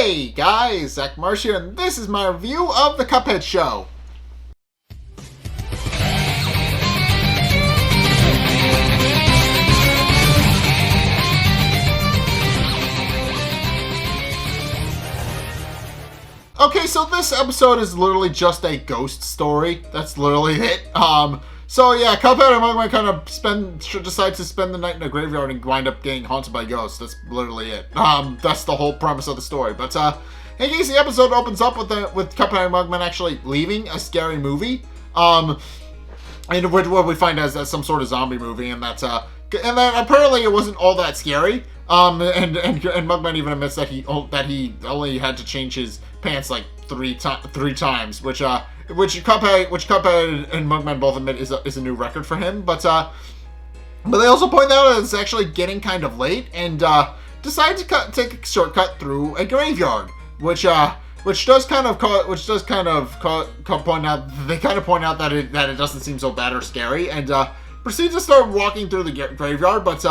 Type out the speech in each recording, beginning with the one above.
Hey guys, Zack here, and this is my review of the Cuphead show. Okay, so this episode is literally just a ghost story. That's literally it. So yeah, Cuphead and Mugman kind of decide to spend the night in a graveyard and wind up getting haunted by ghosts. That's literally it. That's the whole premise of the story. But in case the episode opens up with Cuphead and Mugman actually leaving a scary movie, and what we find as some sort of zombie movie, and that apparently it wasn't all that scary. And Mugman even admits that he only had to change his pants like three times, which Cuphead and Mugman both admit is a new record for him. But they also point out that it's actually getting kind of late, and decide to take a shortcut through a graveyard, which does kind of point out that it doesn't seem so bad or scary, and proceeds to start walking through the graveyard. But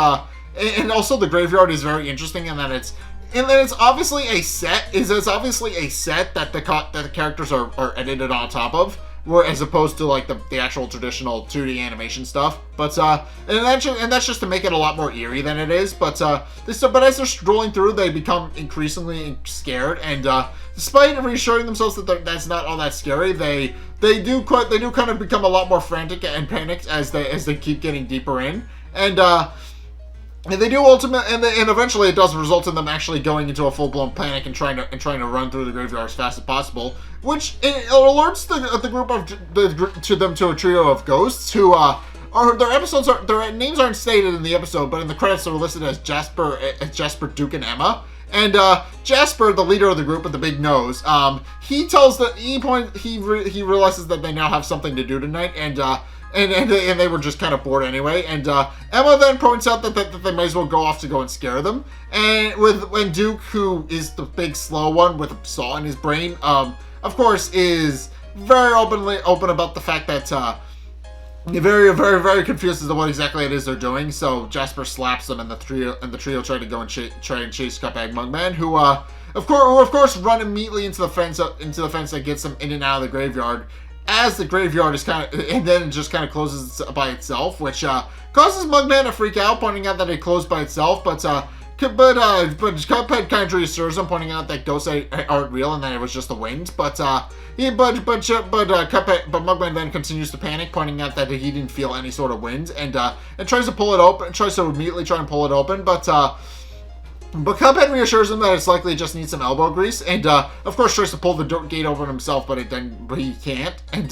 and also the graveyard is very interesting in that it's obviously a set. It's obviously a set that the characters are edited on top of, as opposed to like the actual traditional 2D animation stuff. But and that's just to make it a lot more eerie than it is. But as they're strolling through, they become increasingly scared, and despite reassuring themselves that that's not all that scary, they do kind of become a lot more frantic and panicked as they keep getting deeper in, and they do ultimately, and eventually it does result in them actually going into a full-blown panic and trying to run through the graveyard as fast as possible, which it alerts the group to a trio of ghosts who their names aren't stated in the episode, but in the credits they're listed as Jasper, Duke, and Emma. And Jasper, the leader of the group with the big nose, he realizes that they now have something to do tonight, and they were just kind of bored anyway. And Emma then points out that they might as well go off to go and scare them. And when Duke, who is the big slow one with a saw in his brain, of course, is very open about the fact that very, very, very confused as to what exactly it is they're doing. So Jasper slaps them, and the trio try to go and try and chase Cuphead and Mugman, who of course run immediately into the fence that gets them in and out of the graveyard, as the graveyard is and then it just kind of closes by itself, which causes Mugman to freak out, pointing out that it closed by itself. But Cuphead kind of reassures him, pointing out that ghosts aren't real and that it was just the wind. But Mugman then continues to panic, pointing out that he didn't feel any sort of wind, and tries to pull it open, tries to immediately try and pull it open, but Cuphead reassures him that it's likely just needs some elbow grease, and of course tries to pull the gate open himself, but he can't, and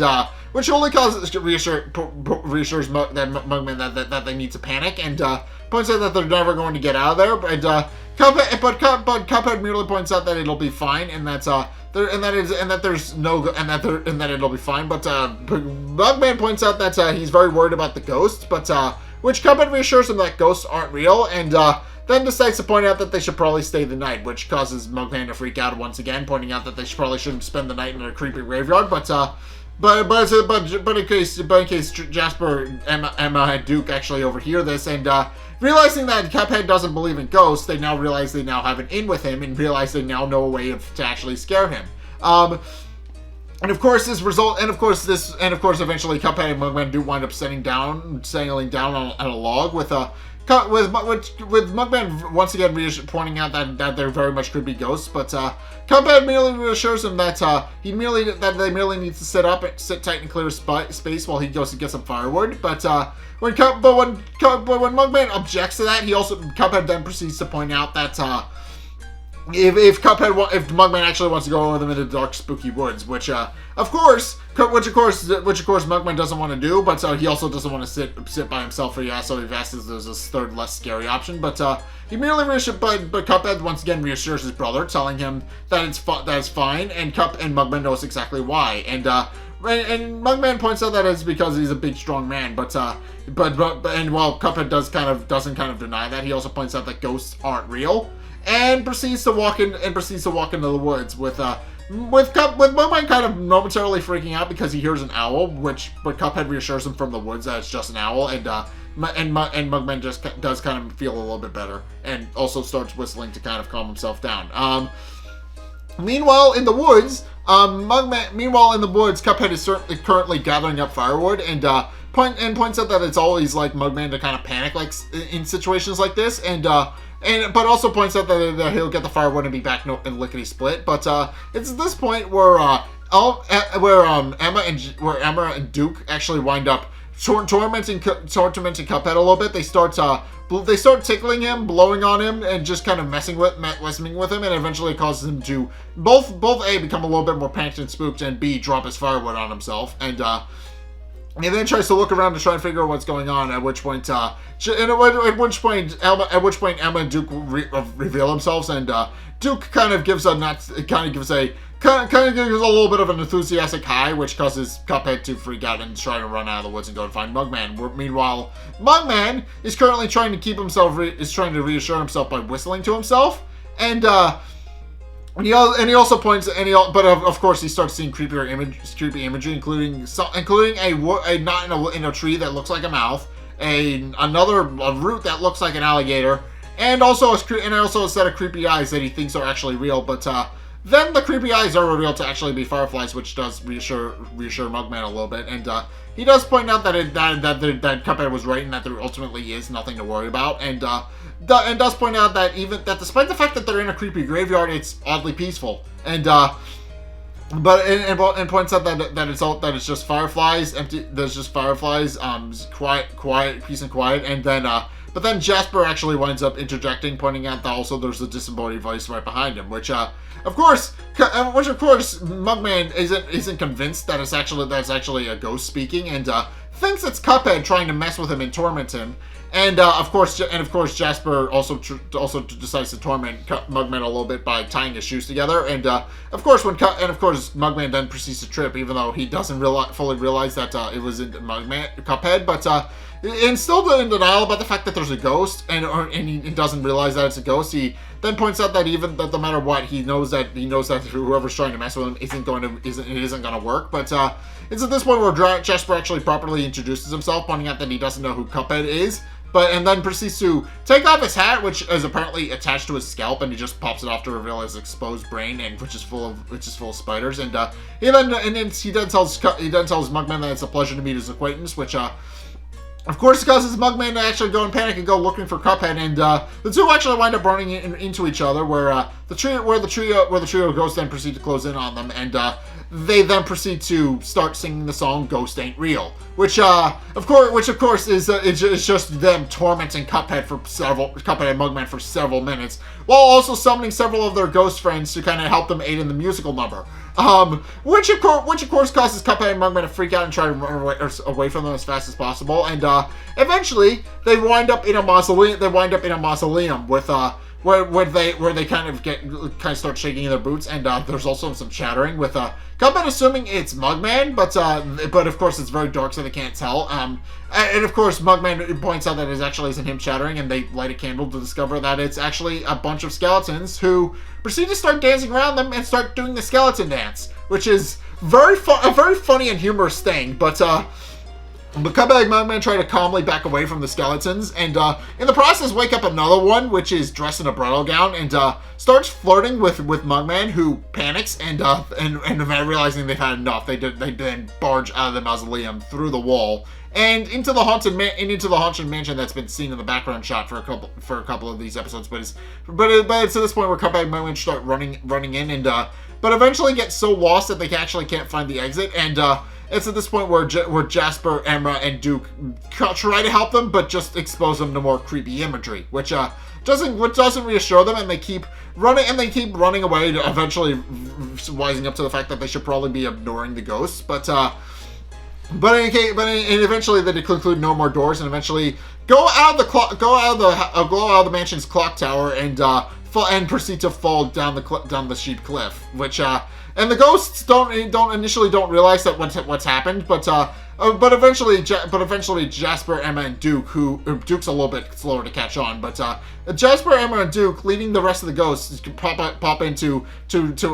which only reassures Mugman that they need to panic, and points out that they're never going to get out of there. But Cuphead merely points out that it'll be fine, and that it'll be fine. But Mugman points out that he's very worried about the ghosts, but which Cuphead reassures him that ghosts aren't real, and then decides to point out that they should probably stay the night, which causes Mugman to freak out once again, pointing out that they probably shouldn't spend the night in a creepy graveyard. But in case Jasper, Emma, and Duke actually overhear this, and realizing that Cuphead doesn't believe in ghosts, they now realize they now have an in with him, and realize they now know a way to actually scare him. And of course, eventually Cuphead and Mugman do wind up sailing down on a log with Mugman once again pointing out that there very much could be ghosts, but Cuphead merely reassures him that they merely need to sit tight and clear space while he goes to get some firewood. But when Mugman objects to that, Cuphead then proceeds to point out that if Mugman actually wants to go with them into the dark, spooky woods, which of course Mugman doesn't want to do, but he also doesn't want to sit by himself so he asks if there's a third, less scary option. But he merely Cuphead once again reassures his brother, telling him that it's fine, and Mugman knows exactly why, and Mugman points out that it's because he's a big, strong man. But while Cuphead doesn't deny that, he also points out that ghosts aren't real, and proceeds to walk into the woods with Mugman kind of momentarily freaking out because he hears an owl, but Cuphead reassures him from the woods that it's just an owl, and Mugman just does kind of feel a little bit better, and also starts whistling to kind of calm himself down. Meanwhile, in the woods, Cuphead is certainly currently gathering up firewood and points out that it's always like Mugman to kind of panic like in situations like this, but also points out that he'll get the firewood and be back in lickety split. But it's at this point where Emma and Duke actually wind up tormenting Cuphead a little bit. They start tickling him, blowing on him, and just kind of messing with him, and eventually it causes him to both A, become a little bit more panicked and spooked, and B, drop his firewood on himself, and he then tries to look around to try and figure out what's going on. At which point Emma and Duke reveal themselves, and Duke kind of gives a little bit of an enthusiastic hi, which causes Cuphead to freak out and try to run out of the woods and go and find Mugman. Meanwhile, Mugman is currently trying to reassure himself by whistling to himself, and he also points, but of course he starts seeing creepy imagery, including a knot in a tree that looks like a mouth, a root that looks like an alligator, and also a set of creepy eyes that he thinks are actually real, but then the creepy eyes are revealed to actually be fireflies, which does reassure Mugman a little bit, and he does point out that Cuphead was right and that there ultimately is nothing to worry about, and does point out that despite the fact that they're in a creepy graveyard, it's oddly peaceful, and points out that it's just fireflies, empty. There's just fireflies, quiet, peace and quiet, and then but then Jasper actually winds up interjecting, pointing out that also there's a disembodied voice right behind him, which of course Mugman isn't convinced that it's actually a ghost speaking, and thinks it's Cuphead trying to mess with him and torment him. And of course, Jasper also decides to torment Mugman a little bit by tying his shoes together. And of course, Mugman then proceeds to trip, even though he doesn't fully realize that it was in Cuphead. But and still in denial about the fact that there's a ghost, and he doesn't realize that it's a ghost. He then points out that no matter what, he knows that whoever's trying to mess with him isn't going to work. But it's at this point where Jasper actually properly introduces himself, pointing out that he doesn't know who Cuphead is. And then proceeds to take off his hat, which is apparently attached to his scalp, and he just pops it off to reveal his exposed brain, and which is full of spiders. And he then tells Mugman that it's a pleasure to meet his acquaintance, which of course causes Mugman to actually go in panic and go looking for Cuphead, and the two actually wind up running into each other, where the trio ghosts then proceed to close in on them, and they then proceed to start singing the song "Ghost Ain't Real," which of course is just them tormenting Cuphead and Mugman for several minutes, while also summoning several of their ghost friends to kind of help them aid in the musical number. Which of course causes Cuphead and Mugman to freak out and try to run away from them as fast as possible, and eventually they wind up in a mausoleum with where they kind of start shaking their boots, and there's also some chattering with Cuphead assuming it's Mugman, but of course it's very dark so they can't tell. And of course Mugman points out that it actually isn't him chattering, and they light a candle to discover that it's actually a bunch of skeletons who proceed to start dancing around them and start doing the skeleton dance, which is a very funny and humorous thing, but Cuphead and Mugman try to calmly back away from the skeletons, and in the process wake up another one, which is dressed in a bridal gown, and starts flirting with Mugman, who panics, and realizing they've had enough, they then barge out of the mausoleum through the wall and into the haunted mansion that's been seen in the background shot for a couple of these episodes, but it's at this point where Cuphead and Mugman start running in, and but eventually get so lost that they actually can't find the exit, and it's at this point where Jasper, Emma, and Duke try to help them, but just expose them to more creepy imagery, which doesn't reassure them, and they keep running away, to eventually wising up to the fact that they should probably be ignoring the ghosts, but eventually they conclude no more doors, and eventually go out of the mansion's clock tower, and proceed to fall down the steep cliff, which and the ghosts don't realize that what's happened, but eventually Jasper, Emma, and Duke, Duke's a little bit slower to catch on, but Jasper, Emma, and Duke, leading the rest of the ghosts, pop in to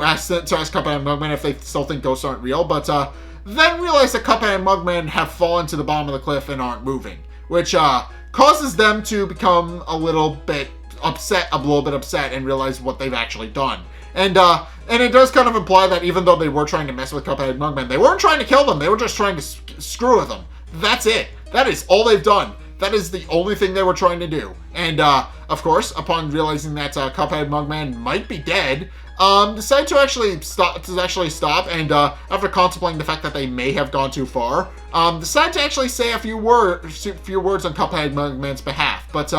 ask Cuphead and Mugman if they still think ghosts aren't real, but then realize that Cuphead and Mugman have fallen to the bottom of the cliff and aren't moving, which causes them to become a little bit upset, and realize what they've actually done. And it does kind of imply that even though they were trying to mess with Cuphead and Mugman, they weren't trying to kill them. They were just trying to screw with them. That's it. That is all they've done. That is the only thing they were trying to do. And, of course, upon realizing that Cuphead and Mugman might be dead, decide to actually stop, and after contemplating the fact that they may have gone too far, decide to actually say a few words on Cuphead and Mugman's behalf. But,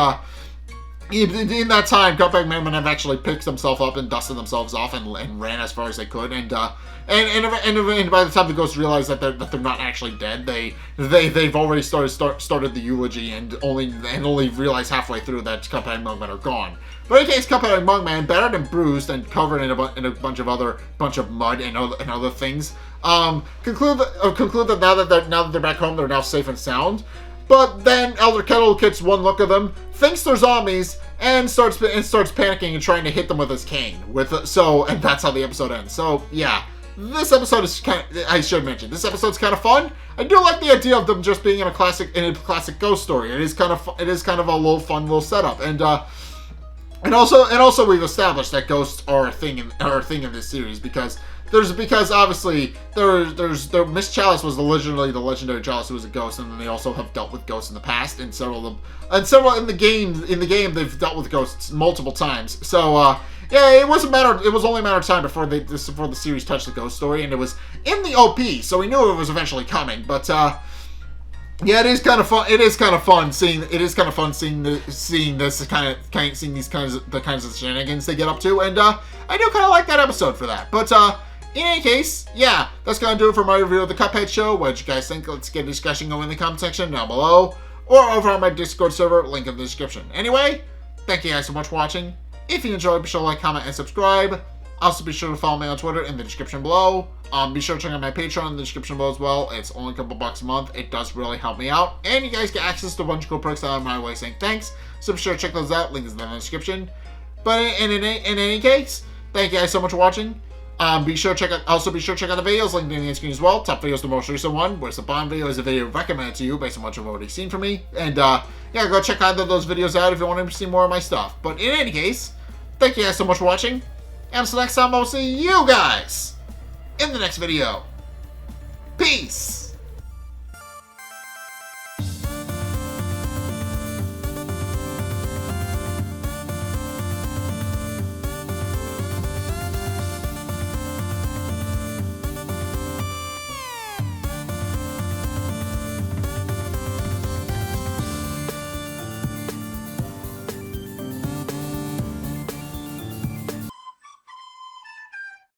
in that time, Cuphead and Mugman have actually picked themselves up and dusted themselves off and ran as far as they could. And by the time the ghosts realize that they're not actually dead, they've already started the eulogy and only realize halfway through that Cuphead and Mugman are gone. But in case, Cuphead and Mugman, battered and bruised and covered in a bunch of mud and other things, conclude that now that they're back home, they're now safe and sound. But then Elder Kettle gets one look at them, thinks they're zombies, and starts panicking and trying to hit them with his cane. And that's how the episode ends. So yeah, this episode is I should mention, this episode's kind of fun. I do like the idea of them just being in a classic ghost story. It is kind of a little fun little setup, and also we've established that ghosts are a thing in this series because obviously Miss Chalice was originally the legendary Chalice who was a ghost, and then they also have dealt with ghosts in the past, and several in the game they've dealt with ghosts multiple times. So yeah, it was only a matter of time before the series touched the ghost story, and it was in the OP, so we knew it was eventually coming. But yeah, it is kind of fun. It is kind of fun seeing these kinds of shenanigans they get up to, and I do kind of like that episode for that. But in any case, yeah, that's going to do it for my review of the Cuphead show. What did you guys think? Let's get a discussion going in the comment section down below, or over on my Discord server, link in the description. Anyway, thank you guys so much for watching. If you enjoyed, be sure to like, comment, and subscribe. Also, be sure to follow me on Twitter in the description below. Be sure to check out my Patreon in the description below as well. It's only a couple bucks a month. It does really help me out. And you guys get access to a bunch of cool perks that I'm my way saying thanks. So be sure to check those out. Link is in the description. But in any case, thank you guys so much for watching. Be sure to check out the videos linked in the screen as well. Top video is the most recent one, whereas the bottom video is a video recommended to you based on what you've already seen from me. And yeah, go check either of those videos out if you want to see more of my stuff. But in any case, thank you guys so much for watching. And until next time, I'll see you guys in the next video. Peace!